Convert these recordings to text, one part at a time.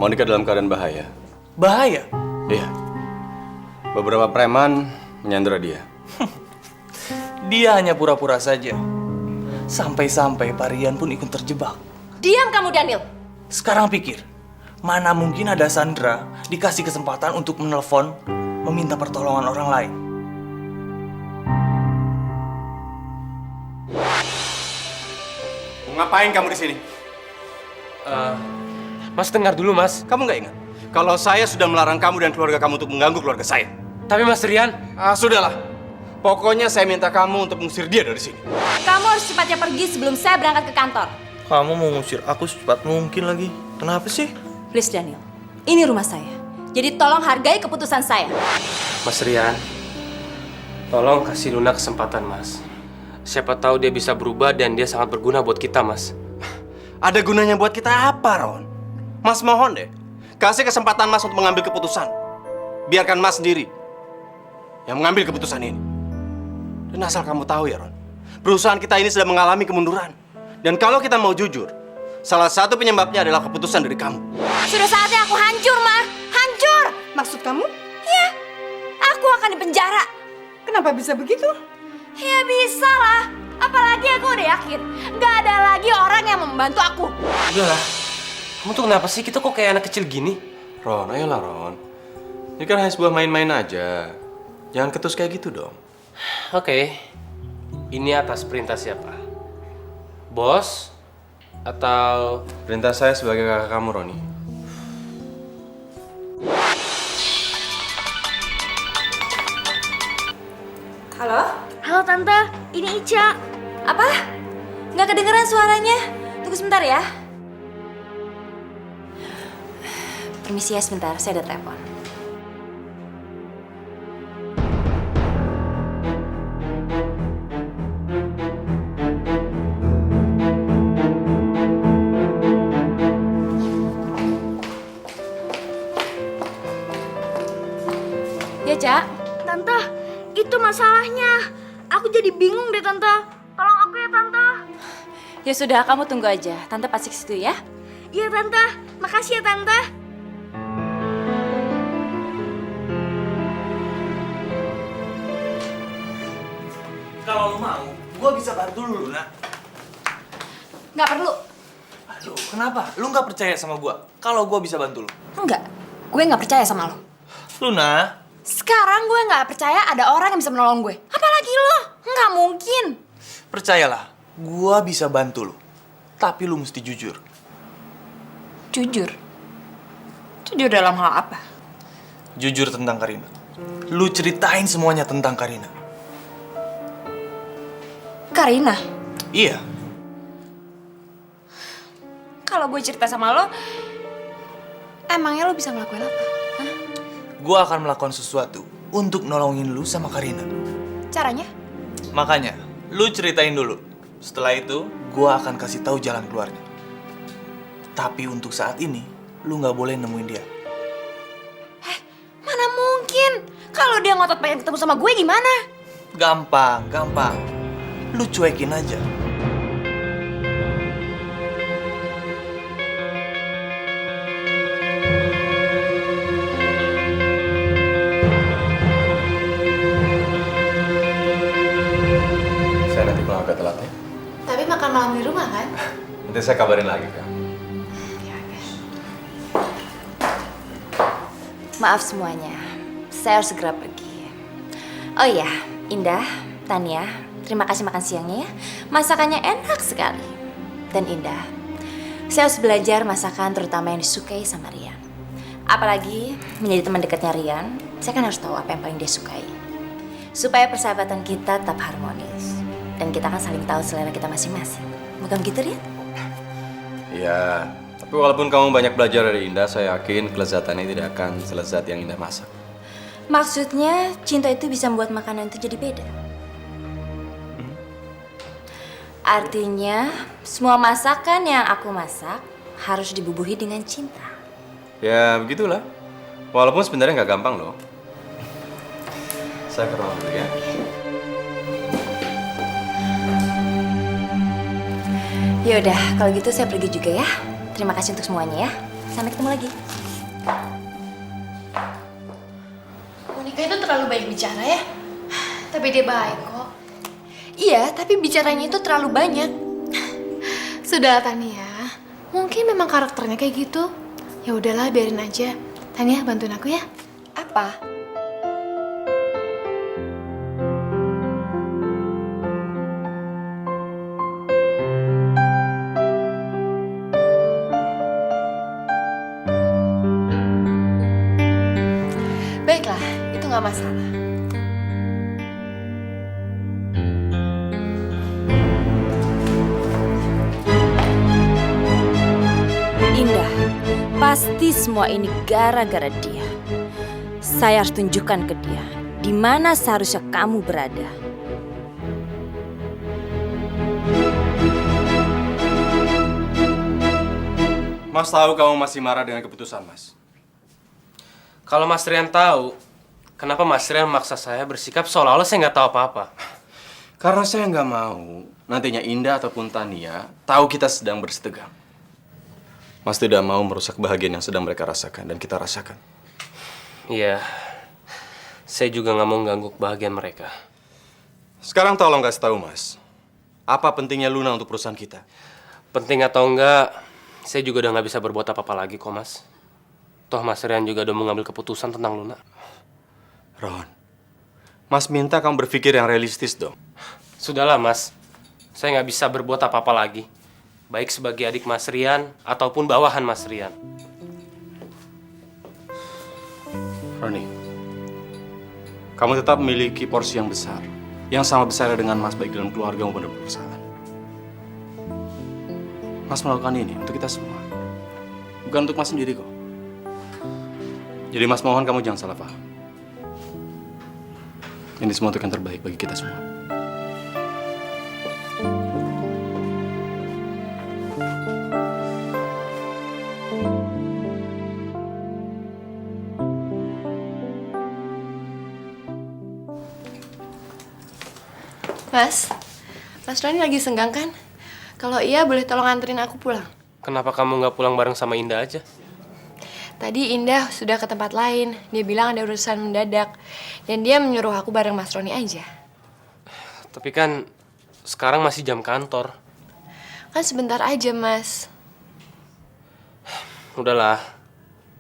Monica dalam keadaan bahaya. Bahaya? Iya. Beberapa preman menyandera dia. Dia hanya pura-pura saja. Sampai-sampai Pak Rian pun ikut terjebak. Diam kamu, Daniel. Sekarang pikir, mana mungkin ada Sandra dikasih kesempatan untuk menelpon, meminta pertolongan orang lain. Ngapain kamu di sini? Mas dengar dulu, Mas. Kamu nggak ingat kalau saya sudah melarang kamu dan keluarga kamu untuk mengganggu keluarga saya? Tapi Mas Rian, Sudahlah. Pokoknya saya minta kamu untuk mengusir dia dari sini. Kamu harus cepatnya pergi sebelum saya berangkat ke kantor. Kamu mau ngusir aku secepat mungkin lagi. Kenapa sih? Please, Daniel. Ini rumah saya. Jadi tolong hargai keputusan saya. Mas Rian, tolong kasih Luna kesempatan, Mas. Siapa tahu dia bisa berubah dan dia sangat berguna buat kita, Mas. Ada gunanya buat kita apa, Ron? Mas mohon deh, kasih kesempatan Mas untuk mengambil keputusan. Biarkan Mas sendiri yang mengambil keputusan ini. Dan asal kamu tahu ya, Ron, perusahaan kita ini sedang mengalami kemunduran. Dan kalau kita mau jujur, salah satu penyebabnya adalah keputusan dari kamu. Sudah saatnya aku hancur, Ma. Hancur! Maksud kamu? Ya, aku akan dipenjara. Kenapa bisa begitu? Ya bisa lah. Apalagi aku udah yakin nggak ada lagi orang yang membantu aku. Udahlah, kamu tuh kenapa sih? Kita kok kayak anak kecil gini? Ron, ayolah Ron. Ini kan hanya sebuah main-main aja. Jangan ketus kayak gitu dong. Oke, ini atas perintah siapa? Bos? Atau... Perintah saya sebagai kakak kamu, Roni. Halo? Halo Tante, ini Ica. Apa? Nggak kedengeran suaranya? Tunggu sebentar ya. Permisi ya sebentar, saya ada telepon. Ya, Cak. Tante, itu masalahnya. Aku jadi bingung deh Tante. Tolong aku ya Tante. Ya sudah, kamu tunggu aja. Tante pasti ke situ ya. Iya Tante, makasih ya Tante. Kalau lu mau, gua bisa bantu lu, Luna. Nggak perlu. Aduh, kenapa? Lu nggak percaya sama gua? Kalau gua bisa bantu lu. Enggak, gue nggak percaya sama lo. Luna, Sekarang gue nggak percaya ada orang yang bisa menolong gue. Apalagi lo, nggak mungkin. percayalah, gua bisa bantu lu. Tapi lu mesti jujur. Jujur? Jujur dalam hal apa? Jujur tentang Karina. Lu ceritain semuanya tentang Karina. Karina, Iya. kalau gue cerita sama lo, emangnya lo bisa ngelakuin apa? Hah? Gua akan melakukan sesuatu untuk nolongin lu sama Karina. Caranya? Makanya, lu ceritain dulu. Setelah itu, gua akan kasih tahu jalan keluarnya. Tapi untuk saat ini, lu nggak boleh nemuin dia. Mana mungkin? Kalau dia ngotot pengen ketemu sama gue gimana? Gampang, gampang. Lu cuekin aja. Saya nanti pulang agak telat ya. Tapi makan malam di rumah kan? Nanti saya kabarin lagi, Kak. Maaf semuanya, saya harus segera pergi. Oh iya, Indah, Tania, terima kasih makan siangnya ya. Masakannya enak sekali. Dan Indah, saya harus belajar masakan terutama yang disukai sama Rian. Apalagi menjadi teman dekatnya Rian, saya kan harus tahu apa yang paling dia sukai. Supaya persahabatan kita tetap harmonis. Dan kita kan saling tahu selera kita masing-masing. Bukan begitu, Rian? Iya, tapi walaupun kamu banyak belajar dari Indah, saya yakin kelezatannya tidak akan selezat yang Indah masak. Maksudnya, cinta itu bisa membuat makanan itu jadi beda. Artinya, semua masakan yang aku masak harus dibubuhi dengan cinta. Ya, begitulah. Walaupun sebenarnya nggak gampang loh. Saya ke ruang dulu ya. Yaudah, kalau gitu saya pergi juga ya. Terima kasih untuk semuanya ya. Sampai ketemu lagi. Monica itu terlalu baik bicara ya. Tapi dia baik kok. Iya, tapi bicaranya itu terlalu banyak. Sudahlah Tania. Mungkin memang karakternya kayak gitu. Ya udahlah, biarin aja. Tania, bantuin aku ya. Apa? Baiklah, itu nggak masalah. Indah, pasti semua ini gara-gara dia. Saya harus tunjukkan ke dia di mana seharusnya kamu berada. Mas tahu kamu masih marah dengan keputusan Mas. Kalau Mas Rian tahu, kenapa Mas Rian maksa saya bersikap seolah-olah saya nggak tahu apa-apa? Karena saya nggak mau nantinya Indah ataupun Tania tahu kita sedang bersetegang. Mas tidak mau merusak kebahagiaan yang sedang mereka rasakan dan kita rasakan. Iya, saya juga nggak mau ganggu kebahagiaan mereka. Sekarang tolong kasih tahu Mas, apa pentingnya Luna untuk perusahaan kita? Penting atau enggak, saya juga udah nggak bisa berbuat apa-apa lagi kok, Mas. Toh Mas Rian juga udah mengambil keputusan tentang Luna. Ron, Mas minta kamu berpikir yang realistis dong. Sudahlah, Mas. Saya nggak bisa berbuat apa-apa lagi. Baik sebagai adik Mas Rian, ataupun bawahan Mas Rian. Roni, kamu tetap memiliki porsi yang besar. Yang sama besar dengan Mas baik dalam keluarga maupun dalam perusahaan. Mas melakukan ini untuk kita semua. Bukan untuk Mas sendiri kok. Jadi Mas mohon kamu jangan salah paham. Ini semua untuk yang terbaik bagi kita semua. Mas Rani lagi senggang kan? Kalau iya, boleh tolong anterin aku pulang. Kenapa kamu nggak pulang bareng sama Indah aja? Tadi Indah sudah ke tempat lain. Dia bilang ada urusan mendadak. Dan dia menyuruh aku bareng Mas Roni aja. Tapi kan sekarang masih jam kantor. Kan sebentar aja, Mas. Udahlah,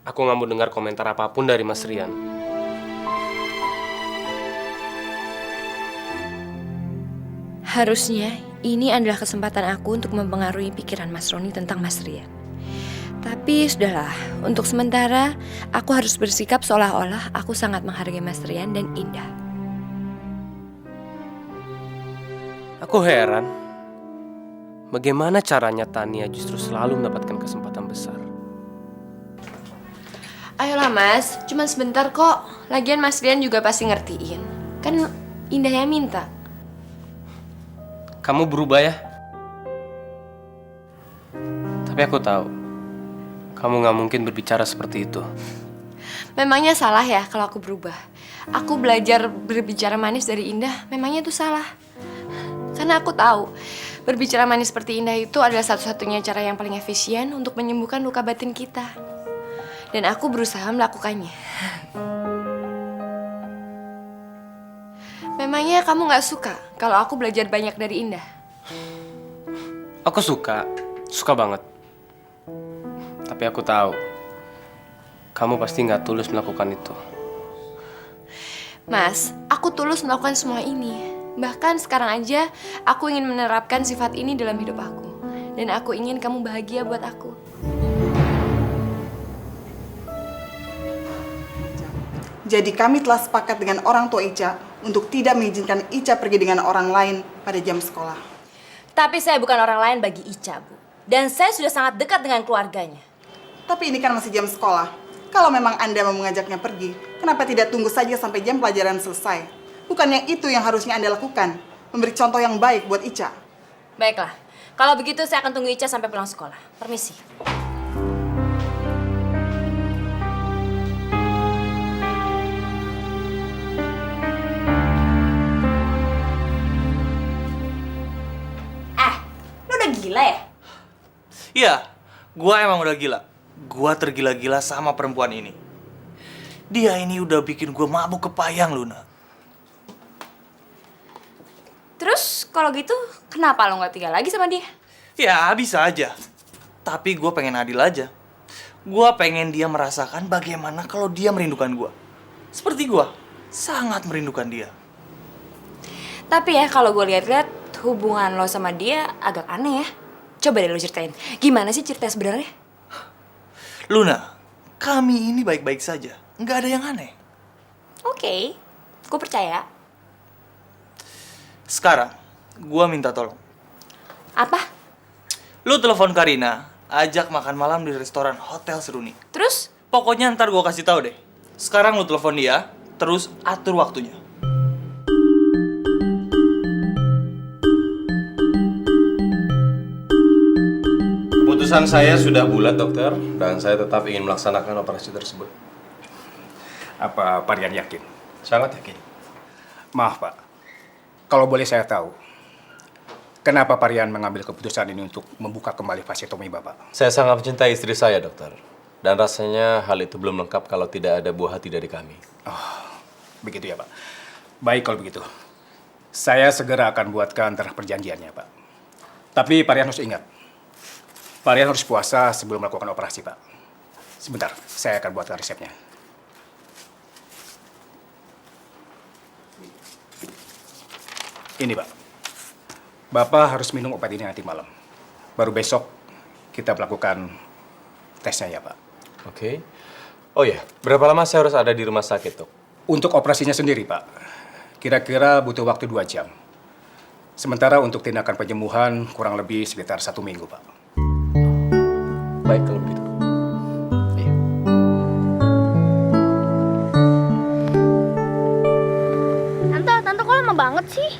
aku nggak mau dengar komentar apapun dari Mas Rian. Harusnya ini adalah kesempatan aku untuk mempengaruhi pikiran Mas Roni tentang Mas Rian. Tapi sudahlah, untuk sementara aku harus bersikap seolah-olah aku sangat menghargai Mas Rian dan Indah. Aku heran, bagaimana caranya Tania justru selalu mendapatkan kesempatan besar. Ayolah, Mas. Cuman sebentar kok. Lagian Mas Rian juga pasti ngertiin. Kan Indah yang minta. Kamu berubah ya? Tapi aku tahu, kamu nggak mungkin berbicara seperti itu. Memangnya salah ya kalau aku berubah? Aku belajar berbicara manis dari Indah, memangnya itu salah? Karena aku tahu, berbicara manis seperti Indah itu adalah satu-satunya cara yang paling efisien untuk menyembuhkan luka batin kita. Dan aku berusaha melakukannya. Memangnya kamu gak suka kalau aku belajar banyak dari Indah? Aku suka banget. Tapi aku tahu, kamu pasti nggak tulus melakukan itu. Mas, aku tulus melakukan semua ini. Bahkan sekarang aja, aku ingin menerapkan sifat ini dalam hidup aku. Dan aku ingin kamu bahagia buat aku. Jadi kami telah sepakat dengan orang tua Ica untuk tidak mengizinkan Ica pergi dengan orang lain pada jam sekolah. Tapi saya bukan orang lain bagi Ica, Bu. Dan saya sudah sangat dekat dengan keluarganya. Tapi ini kan masih jam sekolah. Kalau memang Anda mau mengajaknya pergi, kenapa tidak tunggu saja sampai jam pelajaran selesai? Bukannya itu yang harusnya Anda lakukan? Memberi contoh yang baik buat Ica. Baiklah, kalau begitu saya akan tunggu Ica sampai pulang sekolah. Permisi. Lu udah gila ya? Iya, gua emang udah gila. Gua tergila-gila sama perempuan ini. Dia ini udah bikin gua mabuk kepayang, Luna. Terus kalau gitu, kenapa lo nggak tinggal lagi sama dia? Ya, bisa aja. Tapi gua pengen adil aja. Gua pengen dia merasakan bagaimana kalau dia merindukan gua. Seperti gua, sangat merindukan dia. Tapi ya kalau gue lihat-lihat hubungan lo sama dia agak aneh ya. Coba deh lo ceritain, gimana sih cerita sebenarnya? Luna, kami ini baik-baik saja. Nggak ada yang aneh. Oke, gue percaya. Sekarang, gua minta tolong. Apa? Lu telepon Karina, ajak makan malam di restoran Hotel Seruni. Terus? Pokoknya ntar gua kasih tahu deh. Sekarang lu telepon dia, terus atur waktunya. Keputusan saya sudah bulat, dokter, dan saya tetap ingin melaksanakan operasi tersebut. Apa Parian yakin? Sangat yakin. Maaf Pak, kalau boleh saya tahu, kenapa Parian mengambil keputusan ini untuk membuka kembali vasektomi Bapak? Saya sangat mencintai istri saya, dokter. Dan rasanya hal itu belum lengkap kalau tidak ada buah hati dari kami. Begitu ya Pak. Baik kalau begitu. Saya segera akan buatkan terah perjanjiannya Pak. Tapi Parian harus ingat, Parian harus puasa sebelum melakukan operasi Pak. Sebentar, saya akan buatkan resepnya. Ini Pak. Bapak harus minum obat ini nanti malam. Baru besok kita melakukan tesnya ya Pak. Oke. Oh ya, berapa lama saya harus ada di rumah sakit, dok? Untuk operasinya sendiri Pak, kira-kira butuh waktu 2 jam. Sementara untuk tindakan penyembuhan kurang lebih sekitar 1 minggu Pak. Baik kalau begitu. Iya. Tante kok lama banget sih?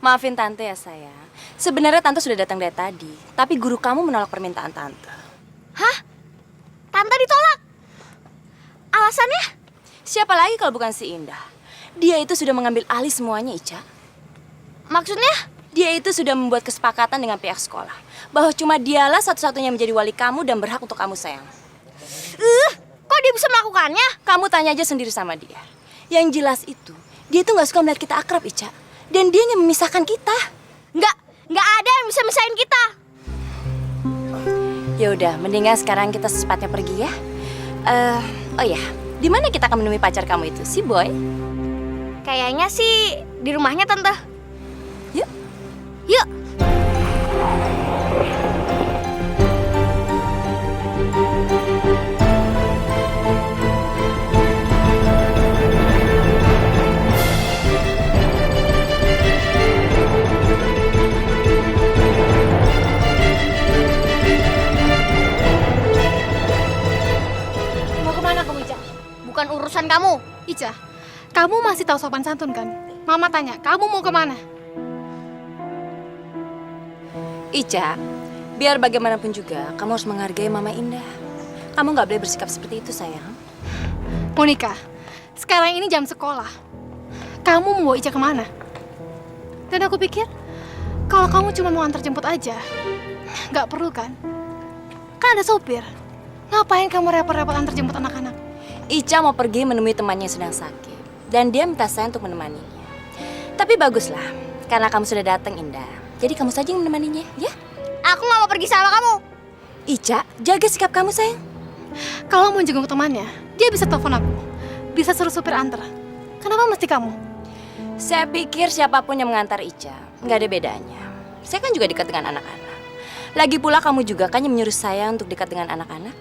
Maafin tante ya sayang. Sebenarnya tante sudah datang dari tadi, tapi guru kamu menolak permintaan tante. Hah? Tante ditolak? Alasannya? Siapa lagi kalau bukan si Indah? Dia itu sudah mengambil alih semuanya, Ica. Maksudnya? Dia itu sudah membuat kesepakatan dengan pihak sekolah bahwa cuma dialah satu-satunya menjadi wali kamu dan berhak untuk kamu sayang. Kok dia bisa melakukannya? Kamu tanya aja sendiri sama dia. Yang jelas itu, dia tuh nggak suka melihat kita akrab, Ica. Dan dia ingin memisahkan kita. Nggak ada yang bisa misahin kita. Ya udah, mendingan sekarang kita secepatnya pergi ya. Oh ya, di mana kita akan menemui pacar kamu itu, si Boy? Kayaknya sih di rumahnya tante. Yuk. Yuk. Mau kemana kamu, Ica? Bukan urusan kamu. Ica, kamu masih tahu sopan santun kan? Mama tanya, kamu mau kemana? Ica, biar bagaimanapun juga, kamu harus menghargai Mama Indah. Kamu nggak boleh bersikap seperti itu, sayang. Monica, sekarang ini jam sekolah. Kamu mau bawa Ica kemana? Dan aku pikir, kalau kamu cuma mau antar jemput aja, nggak perlu kan? Kan ada sopir. Ngapain kamu repot-repot antar jemput anak-anak? Ica mau pergi menemui temannya yang sedang sakit. Dan dia minta saya untuk menemaninya. Tapi baguslah, karena kamu sudah datang, Indah. Jadi kamu saja yang menemaninya, ya? Aku nggak mau pergi sama kamu. Ica, jaga sikap kamu, sayang. Kalau mau jenguk temannya, dia bisa telepon aku. Bisa suruh supir antar. Kenapa mesti kamu? Saya pikir siapapun yang mengantar Ica, nggak ada bedanya. Saya kan juga dekat dengan anak-anak. Lagi pula kamu juga kan yang menyuruh saya untuk dekat dengan anak-anak.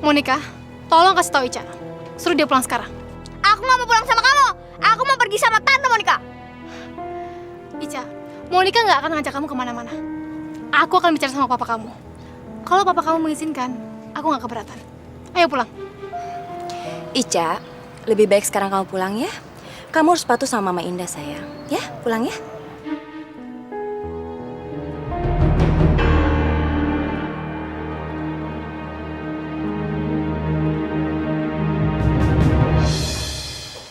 Monica, tolong kasih tahu Ica. Suruh dia pulang sekarang. Aku nggak mau pulang sama kamu. Aku mau pergi sama Tante Monica. Ica, Monica nggak akan ngajak kamu kemana-mana. Aku akan bicara sama papa kamu. Kalau papa kamu mengizinkan, aku nggak keberatan. Ayo pulang. Ica, lebih baik sekarang kamu pulang ya. Kamu harus patuh sama Mama Indah, sayang. Ya, pulang ya.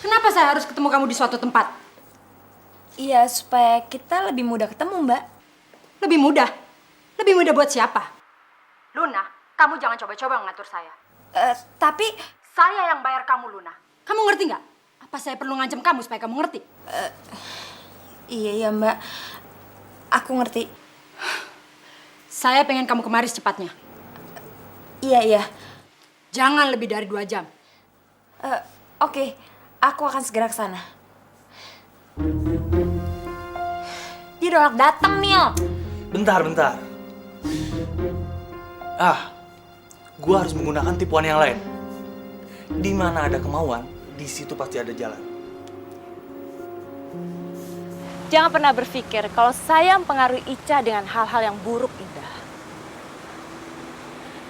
Kenapa saya harus ketemu kamu di suatu tempat? Iya, supaya kita lebih mudah ketemu, Mbak. Lebih mudah? Lebih mudah buat siapa? Luna, Kamu jangan coba-coba mengatur saya. Tapi Saya yang bayar kamu, Luna. Kamu ngerti nggak? Apa saya perlu ngancam kamu supaya kamu ngerti? iya Mbak. Aku ngerti. Saya pengen kamu kemari secepatnya. Iya. Jangan lebih dari 2 jam. Oke, aku akan segera ke sana. Dia udah datang, Nil. Bentar. Gua harus menggunakan tipuan yang lain. Di mana ada kemauan, di situ pasti ada jalan. Jangan pernah berpikir kalau saya mempengaruhi Ica dengan hal-hal yang buruk, Indah.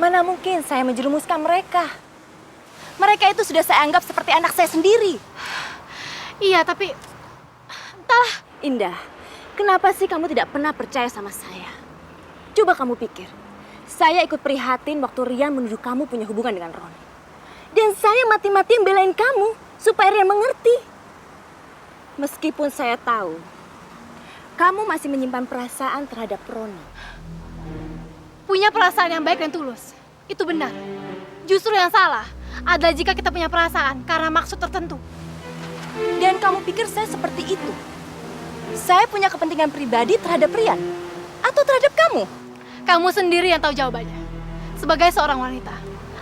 Mana mungkin saya menjerumuskan mereka. Mereka itu sudah saya anggap seperti anak saya sendiri. Iya, tapi entahlah. Indah, kenapa sih kamu tidak pernah percaya sama saya? Coba kamu pikir. Saya ikut prihatin waktu Rian menuduh kamu punya hubungan dengan Roni. Dan saya mati-matian belain kamu supaya Rian mengerti. Meskipun saya tahu kamu masih menyimpan perasaan terhadap Roni. Punya perasaan yang baik dan tulus. Itu benar. Justru yang salah adalah jika kita punya perasaan karena maksud tertentu. Dan kamu pikir saya seperti itu? Saya punya kepentingan pribadi terhadap Rian? Atau terhadap kamu? Kamu sendiri yang tahu jawabannya. Sebagai seorang wanita,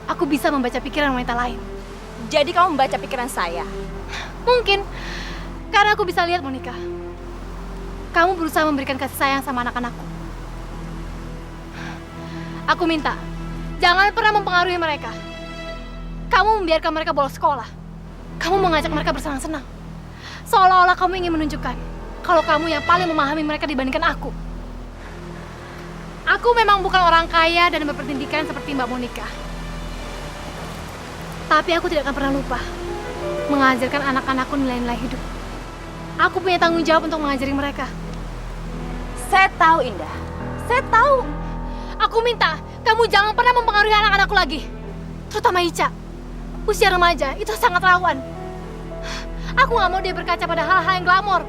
aku bisa membaca pikiran wanita lain. Jadi kamu membaca pikiran saya? Mungkin, karena aku bisa lihat, Monica. Kamu berusaha memberikan kasih sayang sama anak-anakku. Aku minta, jangan pernah mempengaruhi mereka. Kamu membiarkan mereka bolos sekolah. Kamu mengajak mereka bersenang-senang. Seolah-olah kamu ingin menunjukkan kalau kamu yang paling memahami mereka dibandingkan aku. Aku memang bukan orang kaya dan berpendidikan seperti Mbak Monica. Tapi aku tidak akan pernah lupa mengajarkan anak-anakku nilai-nilai hidup. Aku punya tanggung jawab untuk mengajari mereka. Saya tahu, Indah. Saya tahu. Aku minta kamu jangan pernah mempengaruhi anak-anakku lagi. Terutama Ica. Usia remaja itu sangat rawan. Aku gak mau dia berkaca pada hal-hal yang glamor.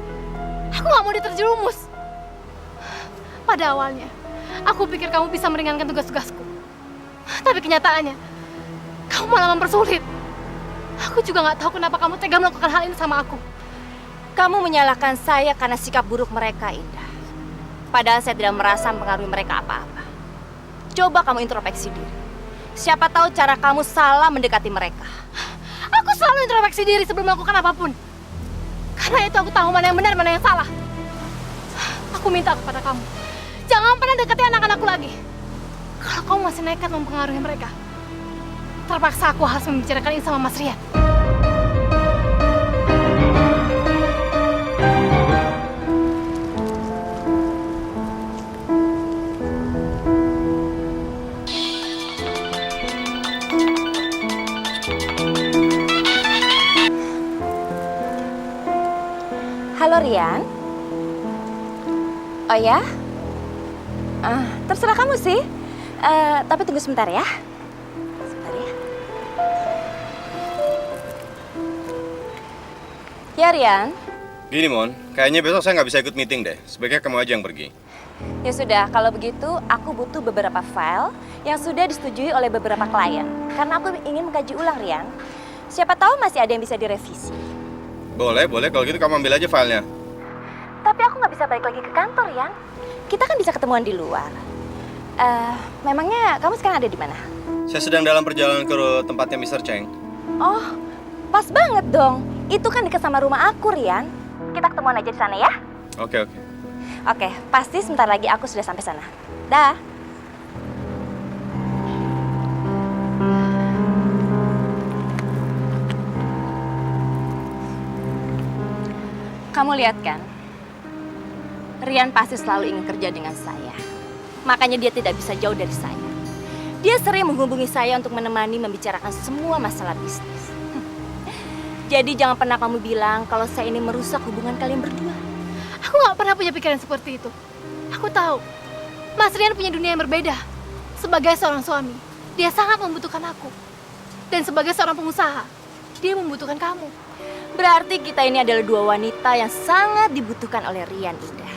Aku gak mau dia terjerumus. Pada awalnya, aku pikir kamu bisa meringankan tugas-tugasku. Tapi kenyataannya, kamu malah mempersulit. Aku juga gak tahu kenapa kamu tega melakukan hal ini sama aku. Kamu menyalahkan saya karena sikap buruk mereka, Indah. Padahal saya tidak merasa mempengaruhi mereka apa-apa. Coba kamu introspeksi diri. Siapa tahu cara kamu salah mendekati mereka. Aku selalu introspeksi diri sebelum melakukan apapun. Karena itu aku tahu mana yang benar, mana yang salah. Aku minta kepada kamu, jangan pernah dekati anak-anakku lagi. Kalau kamu masih nekat mempengaruhi mereka, terpaksa aku harus membicarakan ini sama Mas Rian. Halo, Rian. Oh ya? Terserah kamu sih. Tapi tunggu sebentar ya. Sebentar ya. Ya, Rian. Gini, Mon. Kayaknya besok saya nggak bisa ikut meeting deh. Sebaiknya kamu aja yang pergi. Ya sudah, kalau begitu aku butuh beberapa file yang sudah disetujui oleh beberapa klien. Karena aku ingin mengkaji ulang, Rian. Siapa tahu masih ada yang bisa direvisi. Boleh. Kalau gitu kamu ambil aja filenya. Tapi aku nggak bisa balik lagi ke kantor, Rian. Kita kan bisa ketemuan di luar. Memangnya kamu sekarang ada di mana? Saya sedang dalam perjalanan ke tempatnya Mr. Cheng. Oh, pas banget dong. Itu kan dekat sama rumah aku, Rian. Kita ketemuan aja di sana ya. Oke. Oke, pasti sebentar lagi aku sudah sampai sana. Dah. Kamu lihat kan? Rian pasti selalu ingin kerja dengan saya. Makanya dia tidak bisa jauh dari saya. Dia sering menghubungi saya untuk menemani membicarakan semua masalah bisnis. Jadi jangan pernah kamu bilang kalau saya ini merusak hubungan kalian berdua. Aku gak pernah punya pikiran seperti itu. Aku tahu, Mas Rian punya dunia yang berbeda. Sebagai seorang suami, dia sangat membutuhkan aku. Dan sebagai seorang pengusaha, dia membutuhkan kamu. Berarti kita ini adalah dua wanita yang sangat dibutuhkan oleh Rian, Indah.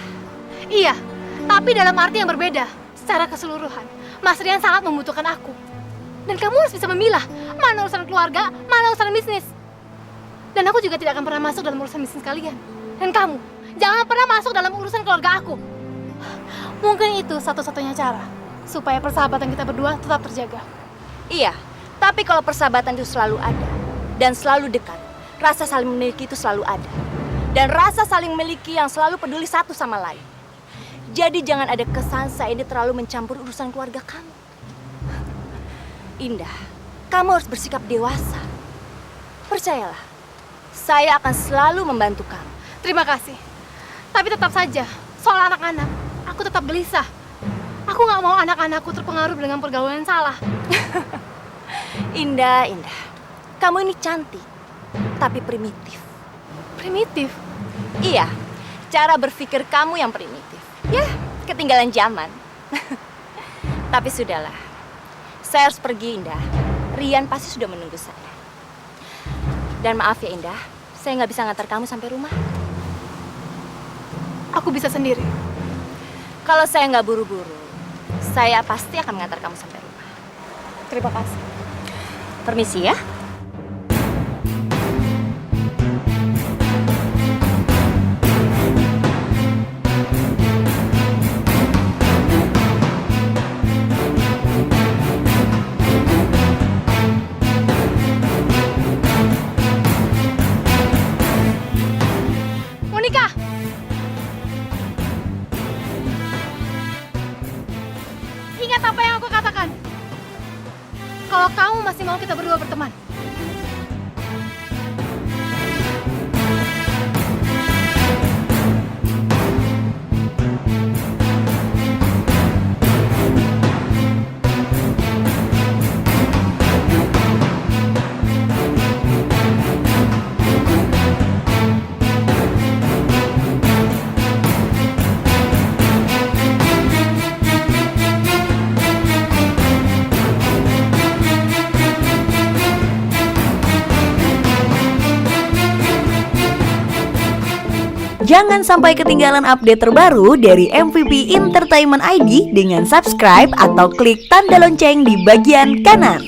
Iya, tapi dalam arti yang berbeda. secara keseluruhan, Mas Rian sangat membutuhkan aku. Dan kamu harus bisa memilah mana urusan keluarga, mana urusan bisnis. Dan aku juga tidak akan pernah masuk dalam urusan bisnis kalian. Dan kamu, jangan pernah masuk dalam urusan keluarga aku. Mungkin itu satu-satunya cara supaya persahabatan kita berdua tetap terjaga. Iya, tapi kalau persahabatan itu selalu ada dan selalu dekat, rasa saling memiliki itu selalu ada. Dan rasa saling memiliki yang selalu peduli satu sama lain. Jadi jangan ada kesan saya ini terlalu mencampur urusan keluarga kamu. Indah, kamu harus bersikap dewasa. Percayalah, saya akan selalu membantu kamu. Terima kasih. Tapi tetap saja, soal anak-anak, aku tetap gelisah. Aku nggak mau anak-anakku terpengaruh dengan pergaulan yang salah. Indah, kamu ini cantik, tapi primitif. Primitif? Iya, cara berpikir kamu yang primitif. Ya, ketinggalan zaman. Tapi sudahlah, saya harus pergi, Indah. Rian pasti sudah menunggu saya. Dan maaf ya, Indah, saya nggak bisa ngantar kamu sampai rumah. Aku bisa sendiri. Kalau saya nggak buru-buru, saya pasti akan mengantar kamu sampai rumah. Terima kasih. Permisi ya. Monica! Ingat apa yang aku katakan. Kalau kamu masih mau kita berdua berteman. Jangan sampai ketinggalan update terbaru dari MVP Entertainment ID dengan subscribe atau klik tanda lonceng di bagian kanan.